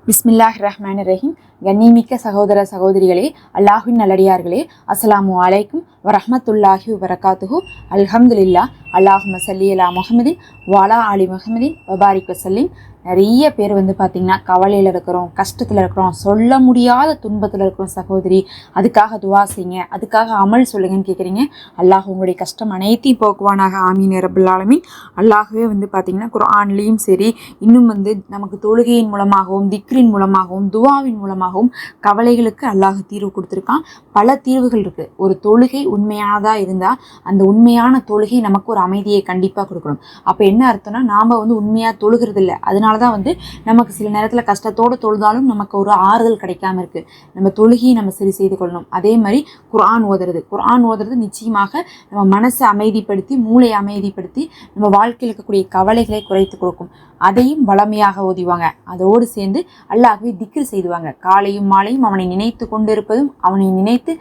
பிஸ்மில்லாஹிர் ரஹ்மானிர் ரஹீம். கண்ணியமிக்க சகோதர சகோதரிகளே, அல்லாஹ்வின் நல்லடியார்களே, அஸ்ஸலாமு அலைக்கும் வரஹ்மத்துல்லாஹி வபரகாத்துஹு. அல்ஹம்துலில்லாஹ். அல்லாஹும்ம ஸல்லி அலா முஹம்மதின் வஅலா ஆலி முஹம்மதின் வபாரிக் வஸல்லிம். நிறைய பேர் பார்த்திங்கன்னா கவலையில் இருக்கிறோம், கஷ்டத்தில் இருக்கிறோம், சொல்ல முடியாத துன்பத்தில் இருக்கிறோம். சகோதரி, அதுக்காக துவா செய்யுங்க, அதுக்காக அமல் சொல்லுங்கன்னு கேட்குறீங்க. அல்லாஹ் உங்களுடைய கஷ்டம் அனைத்தையும் போக்குவானாக. ஆமீன் ரப்பல் ஆலமீன். அல்லாஹ்வே பார்த்திங்கன்னா குர்ஆன்லேயும் சரி, இன்னும் நமக்கு தொழுகையின் மூலமாகவும் திக்ரின் மூலமாகவும் துவாவின் மூலமாகவும் கவலைகளுக்கு அல்லாஹ் தீர்வு கொடுத்துருக்கான். பல தீர்வுகள் இருக்குது. ஒரு தொழுகை உண்மையானதாக இருந்தால் அந்த உண்மையான தொழுகை நமக்கு ஒரு அமைதியை கண்டிப்பாக கொடுக்கணும். அப்போ என்ன அர்த்தம்னா, நாம் உண்மையாக தொழுகிறது இல்லை, அதனால தான் நமக்கு சில நேரத்தில் கஷ்டத்தோடு தொழுதாலும் நமக்கு ஒரு ஆறுதல் கிடைக்காம இருக்குது. நம்ம தொழுகையை நம்ம சரி செய்து கொள்ளணும். அதே மாதிரி குர்ஆன் ஓதுறது நிச்சயமாக நம்ம மனசை அமைதிப்படுத்தி மூளையை அமைதிப்படுத்தி நம்ம வாழ்க்கையில் இருக்கக்கூடிய கவலைகளை குறைத்து கொடுக்கும். அதையும் வளமையாக ஓதிவாங்க. அதோடு சேர்ந்து அல்லாஹ்வை திக்ர் செய்துவாங்க. காலையும் மாலையும் அவனை நினைத்து கொண்டிருப்பதும், அவனை நினைத்து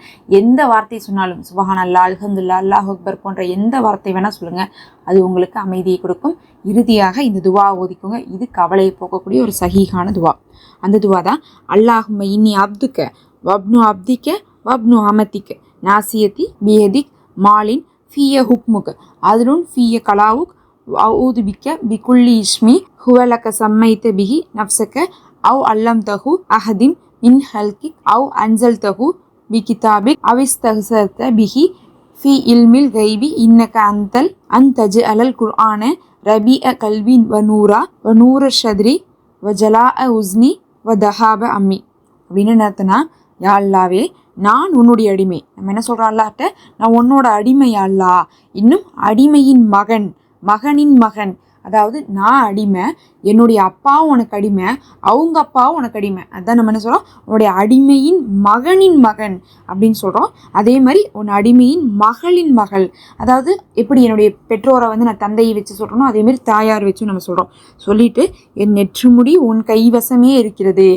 எந்த வார்த்தை சொன்னாலும் சுபஹான் அல்லாஹ், அல்ஹம்துலில்லாஹ், அல்லாஹ் அக்பர் போன்ற எந்த வார்த்தை வேணால் சொல்லுங்கள், அது உங்களுக்கு அமைதியை கொடுக்கும். இறுதியாக இந்த துவா ஓதிக்கோங்க. இது கவலையை போக்கக்கூடிய ஒரு சஹீஹான துவா. அந்த துவா தான் அல்லாஹும்ம இன்னி அப்துக்க வப்னு அப்திக்க வப்னு அமத்திக்க நாசியத்தி பியதிக் மாலின் ஃபிய ஹுக்முக் அதுலுன் ஃபிய கலாவுக் அஊது பிக்க பிகுல்லி இஸ்மி ஹுவலக்க சம்மைத்த பிஹி நப்சக்க அவ் அல்லம் தஹு அஹதிம் மின் ஹல்கிக் அவ் அன்சல் தஹு பி கிதாபிக் அவிஸ்தஹ்சத்த பிஹி ஃபி இல்மில் கைபி இன்னக்க அந்தல் அந்தஜ் அலல் குர்ஆன ரபி அ கல்வின் வ நூர ஷத்ரி வ ஜலா அ உஸ்னி வ தஹாப அம்மி. அப்படின்னு என்னத்துனா, யா அல்லாவே, நான் உன்னுடைய அடிமை. நம்ம என்ன சொல்கிறோம் அல்லாஹ்ட்ட, நான் உன்னோட அடிமை யா அல்லாஹ். இன்னும் அடிமையின் மகன், மகனின் மகன், அதாவது நான் அடிமை, என்னுடைய அப்பாவும் உனக்கு அடிமை, அவங்க அப்பாவும் உனக்கு அடிமை. அதுதான் நம்ம என்ன சொல்கிறோம், உன்னுடைய அடிமையின் மகனின் மகன் அப்படின்னு சொல்கிறோம். அதே மாதிரி உன் அடிமையின் மகளின் மகள், அதாவது எப்படி என்னுடைய பெற்றோரை நான் தந்தையை வச்சு சொல்கிறோனோ அதேமாரி தாயார் வச்சும் நம்ம சொல்கிறோம். சொல்லிட்டு என் நெற்றுமுடி உன் கைவசமே இருக்கிறது,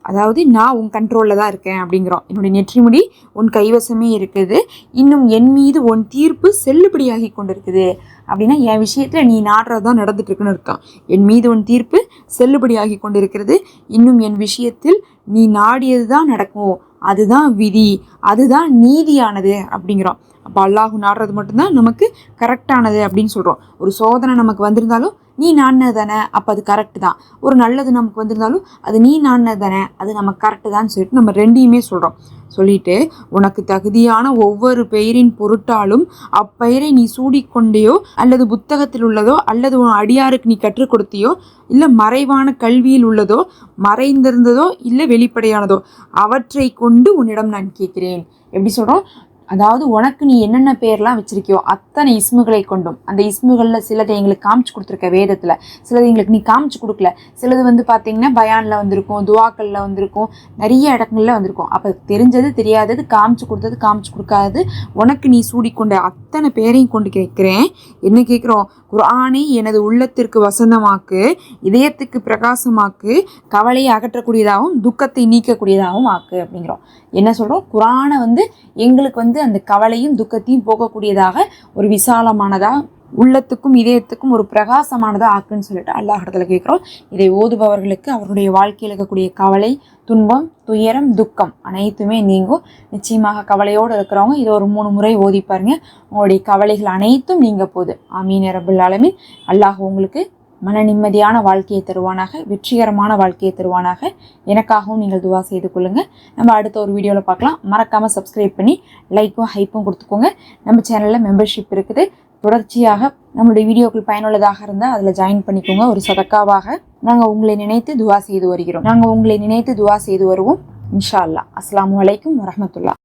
அதாவது நான் உன் கண்ட்ரோலில் தான் இருக்கேன் அப்படிங்கிறோம். என்னுடைய நெற்றிமுடி உன் கைவசமே இருக்குது, இன்னும் என் மீது உன் தீர்ப்பு செல்லுபடியாகி கொண்டிருக்குது. அப்படின்னா என் விஷயத்தில் நீ நாடுறது தான் நடந்துட்டுருக்குன்னு அர்த்தம். என் மீது உன் தீர்ப்பு செல்லுபடியாகி கொண்டிருக்கிறது, இன்னும் என் விஷயத்தில் நீ நாடியது தான் நடக்கும், அதுதான் விதி, அதுதான் நீதியானது அப்படிங்கிறோம். அப்போ அல்லாஹ் நாடுறது மட்டும்தான் நமக்கு கரெக்டானது அப்படின்னு சொல்கிறோம். ஒரு சோதனை நமக்கு வந்திருந்தாலும் நீ நாடினது தானே, அப்போ அது கரெக்டு தான். ஒரு நல்லது நமக்கு வந்திருந்தாலும் அது நீ நாடினது தானே, அது நமக்கு கரெக்டு தான் சொல்லிட்டு நம்ம ரெண்டையுமே சொல்கிறோம். சொல்லிட்டு உனக்கு தகுதியான ஒவ்வொரு பெயரின் பொருட்டாலும் அப்பெயரை நீ சூடிக்கொண்டேயோ அல்லது புத்தகத்தில் உள்ளதோ அல்லது உன் அடியாருக்கு நீ கற்றுக் கொடுத்தியோ இல்லை மறைவான கல்வியில் உள்ளதோ மறைந்திருந்ததோ இல்லை வெளிப்படையானதோ அவற்றை கொண்டு உன்னிடம் நான் கேட்கிறேன். எப்படி சொல்கிறோம், அதாவது உனக்கு நீ என்னென்ன பேர்லாம் வச்சிருக்கியோ அத்தனை இஸ்முகளை கொண்டும், அந்த இஸ்முகளில் சிலதை எங்களுக்கு காமிச்சு கொடுத்துருக்க வேதத்தில், சிலது எங்களுக்கு நீ காமிச்சு கொடுக்கல, சிலது பார்த்திங்கன்னா பயானில் வந்திருக்கும், துவாக்களில் வந்திருக்கும், நிறைய இடங்களில் வந்திருக்கும். அப்போ தெரிஞ்சது தெரியாதது, காமிச்சு கொடுத்தது காமிச்சு கொடுக்காதது, உனக்கு நீ சூடிக்கொண்ட அத்தனை பேரையும் கொண்டு கேட்குறேன். என்ன கேட்குறோம், குர்ஆனை எனது உள்ளத்திற்கு வசந்தமாக்கு, இதயத்துக்கு பிரகாசமாக்கு, கவலையை அகற்றக்கூடியதாகவும் துக்கத்தை நீக்கக்கூடியதாகவும் ஆக்கு அப்படிங்கிறோம். என்ன சொல்கிறோம், குர்ஆனை எங்களுக்கு அந்த கவலையும் துக்கத்தையும் போகக்கூடியதாக ஒரு விசாலமானதாக உள்ளத்துக்கும் இதயத்துக்கும் ஒரு பிரகாசமானதாக ஆக்குன்னு சொல்லிட்டு அல்லாஹ் இடத்துல கேட்குறோம். இதை ஓதுபவர்களுக்கு அவருடைய வாழ்க்கையில் இருக்கக்கூடிய கவலை, துன்பம், துயரம், துக்கம் அனைத்துமே நீங்கும். நிச்சயமாக கவலையோடு இருக்கிறவங்க இதை ஒரு 3 முறை ஓதி பாருங்க, உங்களுடைய கவலைகள் அனைத்தும் நீங்க போகுது. ஆமீன் ரப்பல் ஆலமீன். அல்லாஹ் உங்களுக்கு மன நிம்மதியான வாழ்க்கையை தருவானாக, வெற்றிகரமான வாழ்க்கையை தருவானாக. எனக்காகவும் நீங்கள் துவா செய்து கொள்ளுங்கள். நம்ம அடுத்த ஒரு வீடியோவில் பார்க்கலாம். மறக்காமல் சப்ஸ்கிரைப் பண்ணி லைக்கும் ஹைப்பும் கொடுத்துக்கோங்க. நம்ம சேனலில் மெம்பர்ஷிப் இருக்குது. தொடர்ச்சியாக நம்மளுடைய வீடியோக்கள் பயனுள்ளதாக இருந்தால் அதில் ஜாயின் பண்ணிக்கோங்க. ஒரு சதக்காவாக நாங்கள் உங்களை நினைத்து துவா செய்து வருவோம். இன்ஷா அல்லாஹ். அஸ்ஸலாமு அலைக்கும் வரஹ்மத்துல்லாஹ்.